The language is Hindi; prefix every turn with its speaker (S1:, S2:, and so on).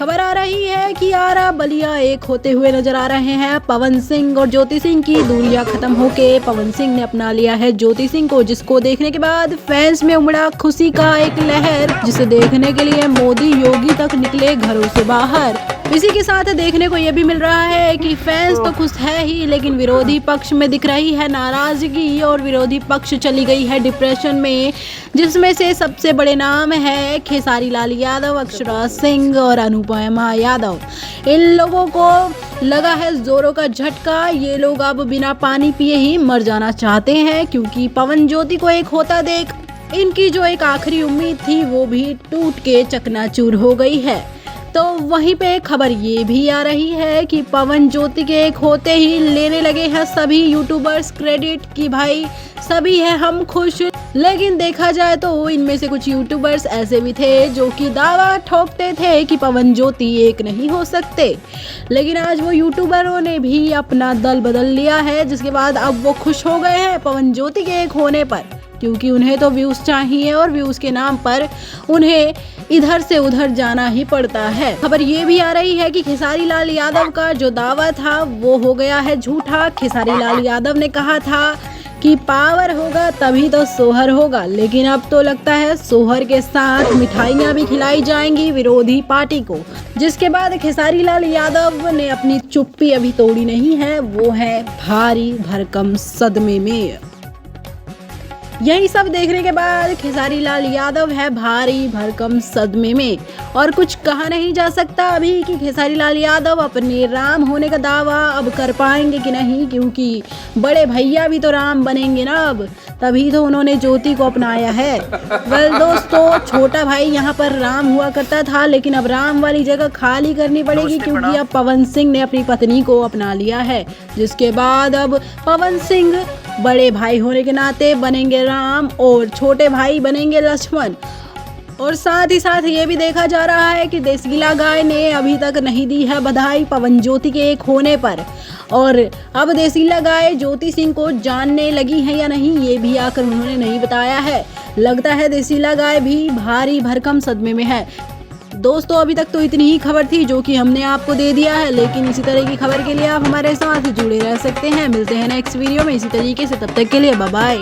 S1: खबर आ रही है कि आरा बलिया एक होते हुए नजर आ रहे हैं। पवन सिंह और ज्योति सिंह की दूरियां खत्म होके पवन सिंह ने अपना लिया है ज्योति सिंह को, जिसको देखने के बाद फैंस में उमड़ा खुशी का एक लहर, जिसे देखने के लिए मोदी योगी तक निकले घरों से बाहर। इसी के साथ देखने को यह भी मिल रहा है कि फैंस तो खुश है ही, लेकिन विरोधी पक्ष में दिख रही है नाराजगी और विरोधी पक्ष चली गई है डिप्रेशन में, जिसमें से सबसे बड़े नाम है खेसारी लाल यादव, अक्षरा सिंह और अनुपमा यादव। इन लोगों को लगा है जोरों का झटका। ये लोग अब बिना पानी पिए ही मर जाना चाहते हैं, क्योंकि पवन ज्योति को एक होता देख इनकी जो एक आखिरी उम्मीद थी वो भी टूट के चकनाचूर हो गई है। तो वहीं पे खबर ये भी आ रही है कि पवन ज्योति के एक होते ही लेने लगे हैं सभी यूट्यूबर्स क्रेडिट कि भाई सभी हैं हम खुश। लेकिन देखा जाए तो इनमें से कुछ यूट्यूबर्स ऐसे भी थे जो कि दावा ठोकते थे कि पवन ज्योति एक नहीं हो सकते, लेकिन आज वो यूट्यूबरों ने भी अपना दल बदल लिया है, जिसके बाद अब वो खुश हो गए हैं पवन ज्योति के एक होने पर, क्योंकि उन्हें तो व्यूज चाहिए और व्यूज के नाम पर उन्हें इधर से उधर जाना ही पड़ता है। खबर ये भी आ रही है कि खेसारी लाल यादव का जो दावा था वो हो गया है झूठा। खेसारी लाल यादव ने कहा था कि पावर होगा तभी तो सोहर होगा, लेकिन अब तो लगता है सोहर के साथ मिठाइयां भी खिलाई जाएंगी विरोधी पार्टी को। जिसके बाद खेसारी लाल यादव ने अपनी चुप्पी अभी तोड़ी नहीं है, वो है भारी भरकम सदमे में। यही सब देखने के बाद खेसारी लाल यादव है भारी भरकम सदमे में, और कुछ कहा नहीं जा सकता अभी कि खेसारी लाल यादव अपने राम होने का दावा अब कर पाएंगे कि नहीं, क्योंकि बड़े भैया भी तो राम बनेंगे ना अब, तभी तो उन्होंने ज्योति को अपनाया है। वेल दोस्तों, छोटा भाई यहाँ पर राम हुआ करता था, लेकिन अब राम वाली जगह खाली करनी पड़ेगी, क्योंकि अब पवन सिंह ने अपनी पत्नी को अपना लिया है। जिसके बाद अब पवन सिंह बड़े भाई होने के नाते बनेंगे राम और छोटे भाई बनेंगे लक्ष्मण। और साथ ही साथ ये भी देखा जा रहा है कि देसीला गाय ने अभी तक नहीं दी है बधाई पवन ज्योति के एक होने पर, और अब देसीला गाय ज्योति सिंह को जानने लगी है या नहीं ये भी आकर उन्होंने नहीं बताया है। लगता है देसीला गाय भी भारी भरकम सदमे में है। दोस्तों, अभी तक तो इतनी ही खबर थी जो कि हमने आपको दे दिया है, लेकिन इसी तरह की खबर के लिए आप हमारे साथ जुड़े रह सकते हैं। मिलते हैं नेक्स्ट वीडियो में इसी तरीके से, तब तक के लिए बाय बाय।